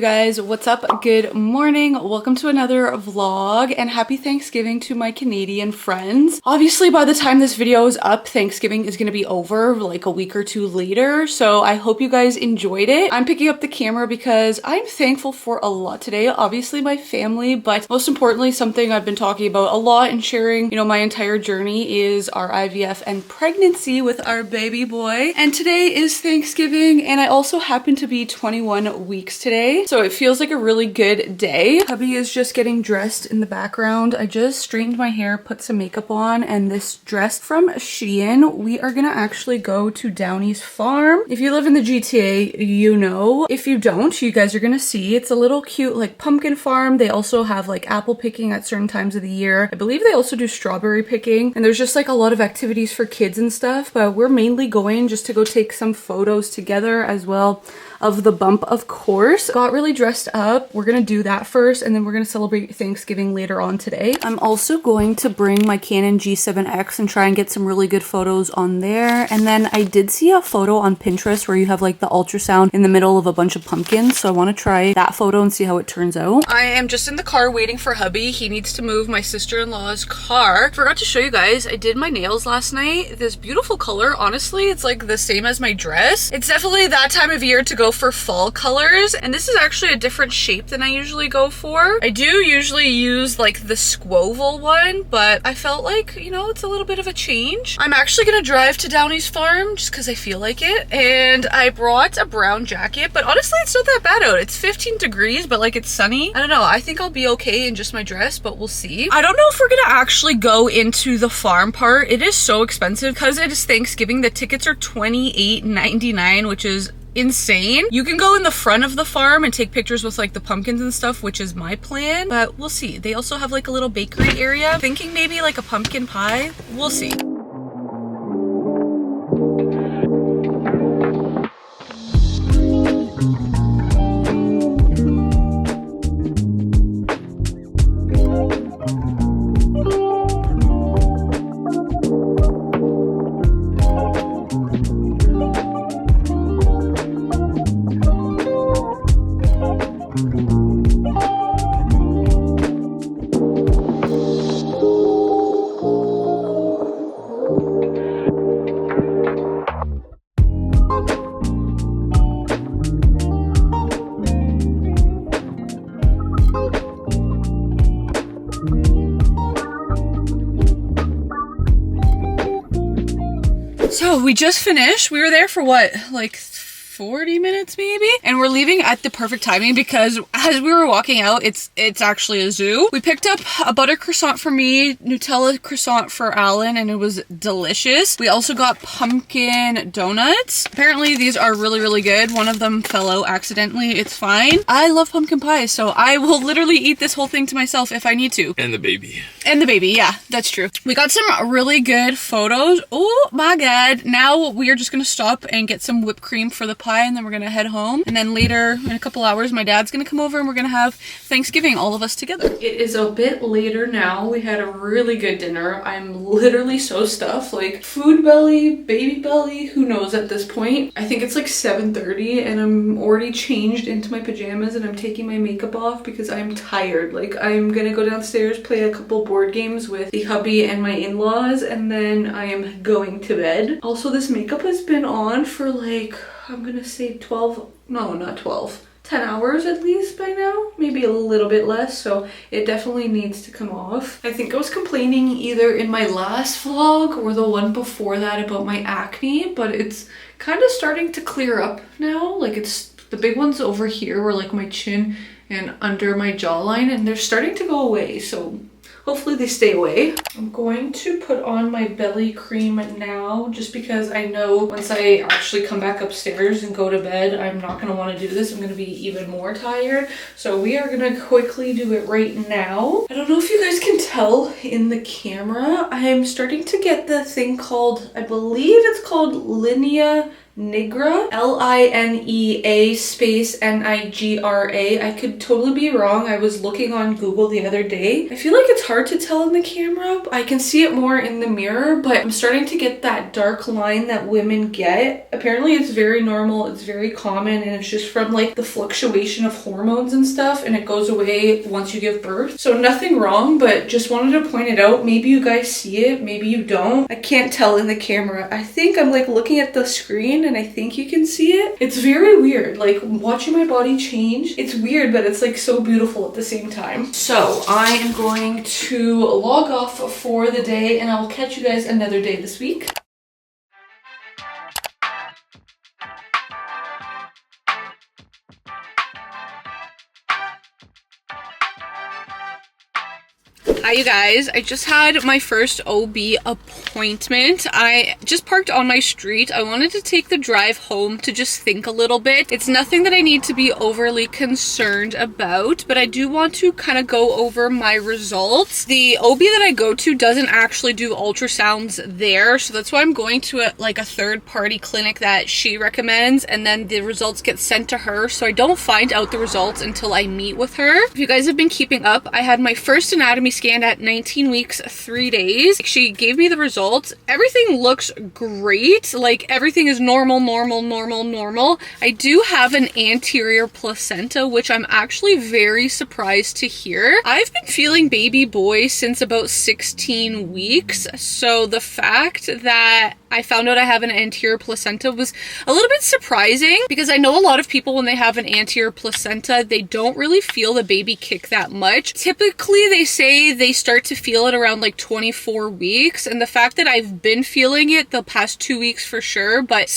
guys? What's up? Good morning. Welcome to another vlog and happy Thanksgiving to my Canadian friends. Obviously, by the time this video is up, Thanksgiving is going to be over like a week or two later. So I hope you guys enjoyed it. I'm picking up the camera because I'm thankful for a lot today. Obviously my family, but most importantly, something I've been talking about a lot and sharing, my entire journey is our IVF and pregnancy with our baby boy. And today is Thanksgiving and I also happen to be 21 weeks today, so it feels like a really good day. Hubby is just getting dressed in the background. I just straightened my hair, put some makeup on, and this dress from Shein. We are gonna actually go to Downeys farm. If you live in the GTA, you know. If you don't, you guys are gonna see. It's a little cute like pumpkin farm. They also have like apple picking at certain times of the year. I believe they also do strawberry picking, and there's just like a lot of activities for kids and stuff, but we're mainly going just to go take some photos together as well of the bump, of course. Got really dressed up. We're gonna do that first and then we're gonna celebrate Thanksgiving later on today. I'm also going to bring my Canon G7X and try and get some really good photos on there. And then I did see a photo on Pinterest where you have like the ultrasound in the middle of a bunch of pumpkins. So I wanna try that photo and see how it turns out. I am just in the car waiting for hubby. He needs to move my sister-in-law's car. Forgot to show you guys, I did my nails last night. This beautiful color, honestly, it's like the same as my dress. It's definitely that time of year to go for fall colors, and this is actually a different shape than I usually go for. I do usually use like the squoval one, but I felt like, it's a little bit of a change. I'm actually gonna drive to Downeys farm just because I feel like it, and I brought a brown jacket, but honestly it's not that bad out. It's 15 degrees, but like it's sunny. I don't know, I think I'll be okay in just my dress, but we'll see. I don't know if we're gonna actually go into the farm part. It is so expensive because it is Thanksgiving. The tickets are $28.99, which is insane. You can go in the front of the farm and take pictures with like the pumpkins and stuff, which is my plan, but we'll see. They also have like a little bakery area. Thinking maybe like a pumpkin pie. We'll see. So we just finished. We were there for what, like 40 minutes maybe, and we're leaving at the perfect timing because as we were walking out, it's actually a zoo. We picked up a butter croissant for me, Nutella croissant for Alan, and it was delicious. We also got pumpkin donuts. Apparently these are really good. One of them fell out accidentally. It's fine. I love pumpkin pie, so I will literally eat this whole thing to myself if I need to. And the baby. And the baby, yeah, that's true. We got some really good photos. Oh my god. Now we are just gonna stop and get some whipped cream for the pie, and then we're gonna head home, and then later in a couple hours my dad's gonna come over and we're gonna have Thanksgiving, all of us together. It is a bit later now. We had a really good dinner. I'm literally so stuffed, like food belly, baby belly, who knows at this point. I think it's like 7:30 and I'm already changed into my pajamas and I'm taking my makeup off because I'm tired. Like I'm gonna go downstairs, play a couple board games with the hubby and my in-laws, and then I am going to bed. Also, this makeup has been on for like, I'm gonna say 10 hours at least by now, maybe a little bit less, so it definitely needs to come off. I think I was complaining either in my last vlog or the one before that about my acne, but it's kind of starting to clear up now. Like it's the big ones over here where like my chin and under my jawline, and they're starting to go away, so hopefully they stay away. I'm going to put on my belly cream now just because I know once I actually come back upstairs and go to bed, I'm not gonna want to do this. I'm gonna be even more tired. So we are gonna quickly do it right now. I don't know if you guys can tell in the camera, I'm starting to get the thing called, I believe it's called linea Nigra, Linea space Nigra. I could totally be wrong. I was looking on Google the other day. I feel like it's hard to tell in the camera. I can see it more in the mirror, but I'm starting to get that dark line that women get. Apparently it's very normal, it's very common, and it's just from like the fluctuation of hormones and stuff, and it goes away once you give birth. So nothing wrong, but just wanted to point it out. Maybe you guys see it, maybe you don't. I can't tell in the camera. I think I'm like looking at the screen and I think you can see it. It's very weird, like watching my body change. It's weird, but it's like so beautiful at the same time. So I am going to log off for the day and I will catch you guys another day this week. Hi you guys, I just had my first OB appointment. I just parked on my street. I wanted to take the drive home to just think a little bit. It's nothing that I need to be overly concerned about, but I do want to kind of go over my results. The OB that I go to doesn't actually do ultrasounds there, so that's why I'm going to a third-party clinic that she recommends, and then the results get sent to her, so I don't find out the results until I meet with her. If you guys have been keeping up, I had my first anatomy scan at 19 weeks 3 days. She gave me the results. Everything looks great. Like everything is normal. I do have an anterior placenta, which I'm actually very surprised to hear. I've been feeling baby boy since about 16 weeks, so the fact that I found out I have an anterior placenta was a little bit surprising, because I know a lot of people, when they have an anterior placenta, they don't really feel the baby kick that much. Typically they say they start to feel it around like 24 weeks, and the fact that I've been feeling it the past 2 weeks for sure, but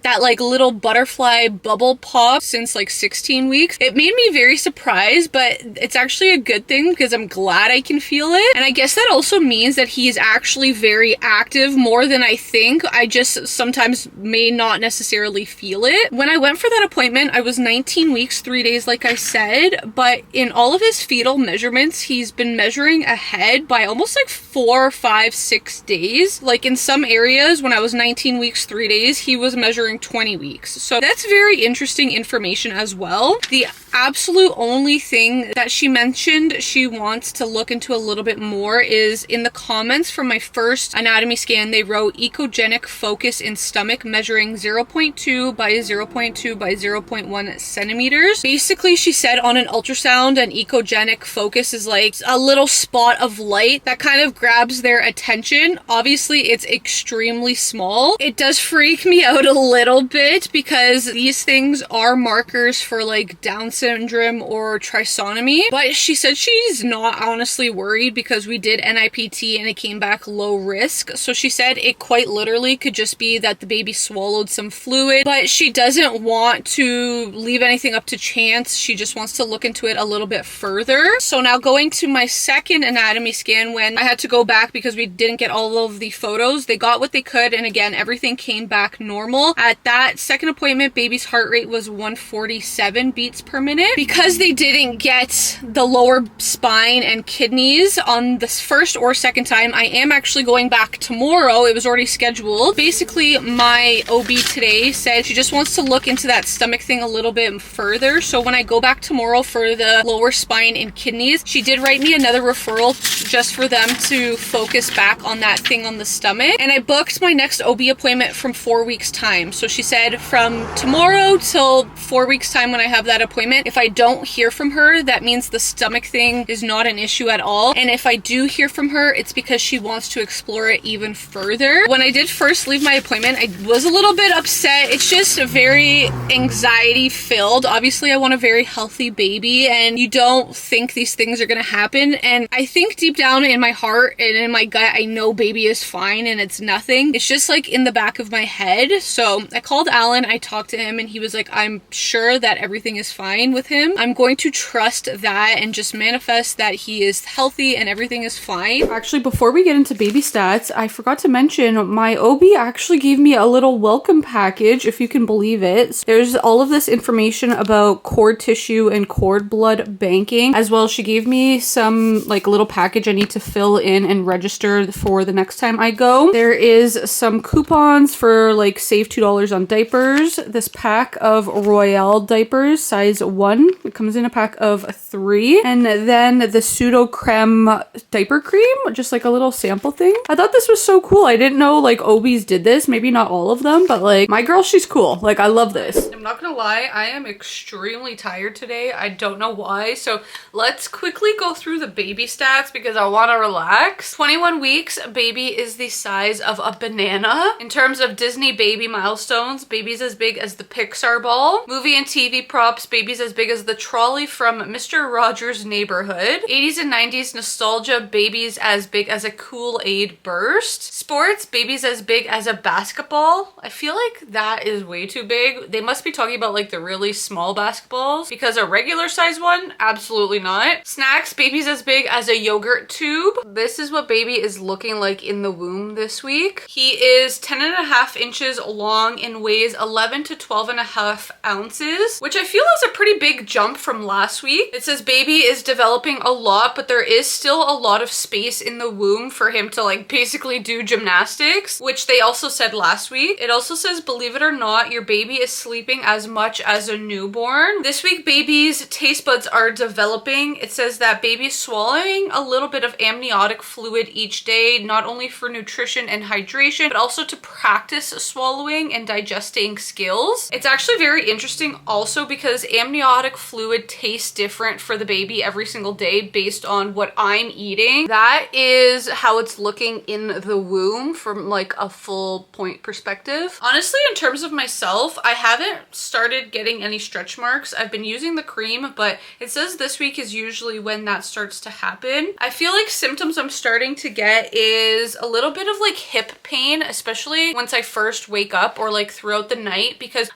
that like little butterfly bubble pop since like 16 weeks, it made me very surprised, but it's actually a good thing because I'm glad I can feel it. And I guess that also means that he is actually very active, more than I think. I just sometimes may not necessarily feel it. When I went for that appointment, I was 19 weeks 3 days like I said, but in all of his fetal measurements, he's been measuring ahead by almost like 4, 5, 6 days. Like in some areas, when I was 19 weeks 3 days, he was measuring 20 weeks. So that's very interesting information as well. The absolute only thing that she mentioned she wants to look into a little bit more is in the comments from my first anatomy scan, they wrote ecogenic focus in stomach measuring 0.2 by 0.2 by 0.1 centimeters. Basically, she said on an ultrasound, an ecogenic focus is like a little spot of light that kind of grabs their attention. Obviously, it's extremely small. It does freak me out a little bit because these things are markers for like Down syndrome or trisomy, but she said she's not honestly worried because we did NIPT and it came back low risk. So she said it quite literally could just be that the baby swallowed some fluid, but she doesn't want to leave anything up to chance. She just wants to look into it a little bit further. So now going to my second anatomy scan, when I had to go back because we didn't get all of the photos, they got what they could, and again, everything came back normal. At that second appointment, baby's heart rate was 147 beats per minute. Because they didn't get the lower spine and kidneys on the first or second time, I am actually going back tomorrow. It was already scheduled. Basically, my OB today said she just wants to look into that stomach thing a little bit further. So when I go back tomorrow for the lower spine and kidneys, she did write me another referral just for them to focus back on that thing on the stomach. And I booked my next OB appointment from 4 weeks time. So she said from tomorrow till 4 weeks time when I have that appointment, if I don't hear from her, that means the stomach thing is not an issue at all. And if I do hear from her, it's because she wants to explore it even further. When I did first leave my appointment, I was a little bit upset. It's just very anxiety filled. Obviously, I want a very healthy baby, and you don't think these things are going to happen. And I think deep down in my heart and in my gut, I know baby is fine and it's nothing. It's just like in the back of my head. So I called Alan, I talked to him, and he was like, I'm sure that everything is fine. with him. I'm going to trust that and just manifest that he is healthy and everything is fine. Actually, before we get into baby stats, I forgot to mention my OB actually gave me a little welcome package, if you can believe it. So there's all of this information about cord tissue and cord blood banking, as well as she gave me some like little package I need to fill in and register for the next time I go. There is some coupons for like save $2 on diapers. This pack of Royale diapers, size 1. It comes in a pack of 3. And then the pseudo creme diaper cream, just like a little sample thing. I thought this was so cool. I didn't know like OBs did this. Maybe not all of them, but like my girl, she's cool. Like I love this. I'm not gonna lie, I am extremely tired today. I don't know why. So let's quickly go through the baby stats because I want to relax. 21 weeks, baby is the size of a banana. In terms of Disney baby milestones, baby's as big as the Pixar ball. Movie and TV props, baby's as big as the trolley from Mr. Rogers' Neighborhood. 80s and 90s nostalgia, baby's as big as a Kool-Aid burst. Sports, baby's as big as a basketball. I feel like that is way too big. They must be talking about like the really small basketballs because a regular size one, absolutely not. Snacks, baby's as big as a yogurt tube. This is what baby is looking like in the womb this week. He is 10.5 inches long and weighs 11 to 12.5 ounces, which I feel is a pretty big jump from last week. It says baby is developing a lot, but there is still a lot of space in the womb for him to like basically do gymnastics, which they also said last week. It also says, believe it or not, your baby is sleeping as much as a newborn. This week, baby's taste buds are developing. It says that baby's swallowing a little bit of amniotic fluid each day, not only for nutrition and hydration, but also to practice swallowing and digesting skills. It's actually very interesting also because amniotic fluid tastes different for the baby every single day based on what I'm eating. That is how it's looking in the womb from like a full point perspective. Honestly, in terms of myself, I haven't started getting any stretch marks. I've been using the cream, but it says this week is usually when that starts to happen. I feel like symptoms I'm starting to get is a little bit of like hip pain, especially once I first wake up or like throughout the night, because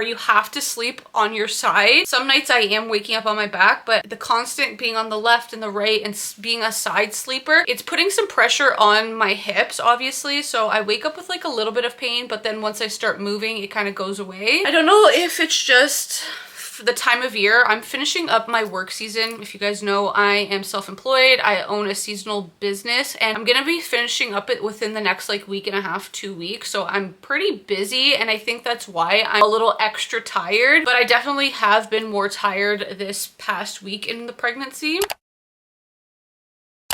you have to sleep on your side. Some nights I am waking up on my back, but the constant being on the left and the right and being a side sleeper, it's putting some pressure on my hips, obviously. So I wake up with like a little bit of pain, but then once I start moving, it kind of goes away. I don't know if it's just the time of year. I'm finishing up my work season. If you guys know, I am self-employed. I own a seasonal business and I'm gonna be finishing up it within the next like week and a half, 2 weeks. So I'm pretty busy and I think that's why I'm a little extra tired, but I definitely have been more tired this past week in the pregnancy.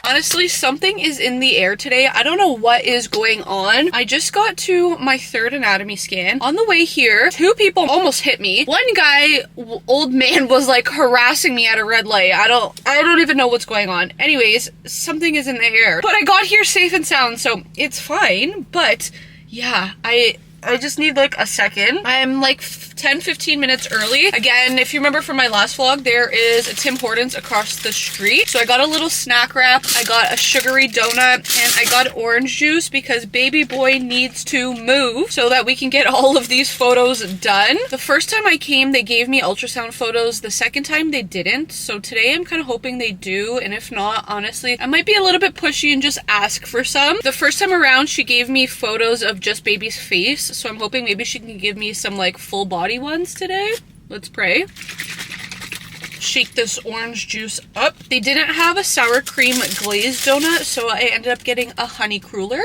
Honestly, something is in the air today. I don't know what is going on. I just got to my 3rd anatomy scan. On the way here, 2 people almost hit me. One guy, old man, was like harassing me at a red light. I don't even know what's going on. Anyways, something is in the air. But I got here safe and sound, so it's fine. But yeah, I just need like a second. I'm like 10-15 minutes early. Again, if you remember from my last vlog, there is a Tim Hortons across the street. So I got a little snack wrap, I got a sugary donut, and I got orange juice because baby boy needs to move so that we can get all of these photos done. The first time I came, they gave me ultrasound photos. The second time they didn't. So today I'm kind of hoping they do. And if not, honestly, I might be a little bit pushy and just ask for some. The first time around, she gave me photos of just baby's face. So I'm hoping maybe she can give me some like full body ones today. Let's pray. Shake this orange juice up. They didn't have a sour cream glazed donut, so I ended up getting a honey cruller.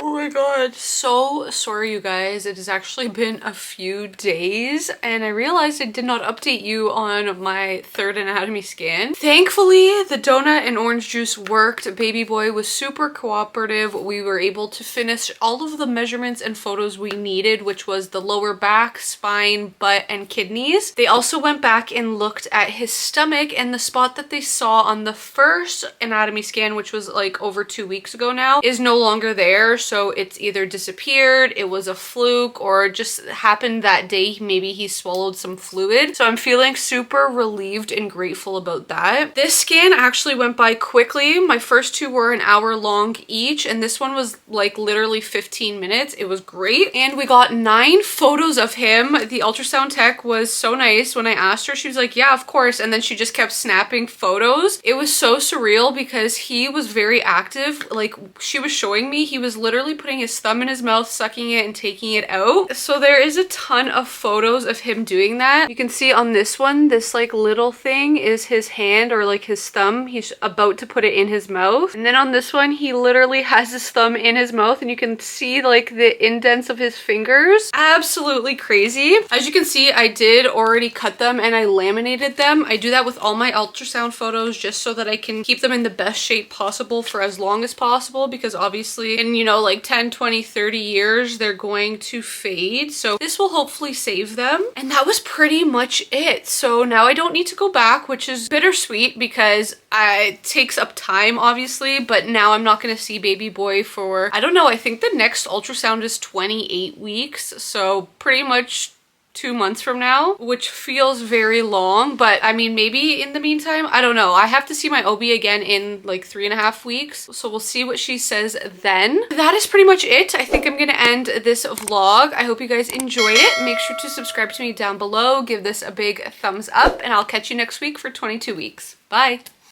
Oh my god, so sorry you guys. It has actually been a few days and I realized I did not update you on my 3rd anatomy scan. Thankfully, the donut and orange juice worked. Baby boy was super cooperative. We were able to finish all of the measurements and photos we needed, which was the lower back, spine, butt, and kidneys. They also went back and looked at his stomach, and the spot that they saw on the 1st anatomy scan, which was like over 2 weeks ago now, is no longer there. So it's either disappeared, it was a fluke, or just happened that day. Maybe he swallowed some fluid. So I'm feeling super relieved and grateful about that. This scan actually went by quickly. My first two were an hour long each, and this one was like literally 15 minutes. It was great. And we got 9 photos of him. The ultrasound tech was so nice. When I asked her, she was like, yeah, of course. And then she just kept snapping photos. It was so surreal because he was very active. Like she was showing me, he was literally putting his thumb in his mouth, sucking it and taking it out. So there is a ton of photos of him doing that. You can see on this one, this like little thing is his hand or like his thumb. He's about to put it in his mouth. And then on this one, he literally has his thumb in his mouth and you can see like the indents of his fingers. Absolutely crazy. As you can see, I did already cut them and I laminated them. I do that with all my ultrasound photos just so that I can keep them in the best shape possible for as long as possible, because obviously in, you know, like 10, 20, 30 years, they're going to fade. So this will hopefully save them. And that was pretty much it. So now I don't need to go back, which is bittersweet because it takes up time, obviously, but now I'm not going to see baby boy for, I don't know, I think the next ultrasound is 28 weeks. So pretty much 2 months from now, which feels very long, but I mean, maybe in the meantime, I don't know. I have to see my OB again in like 3.5 weeks. So we'll see what she says then. That is pretty much it. I think I'm going to end this vlog. I hope you guys enjoyed it. Make sure to subscribe to me down below. Give this a big thumbs up and I'll catch you next week for 22 weeks. Bye.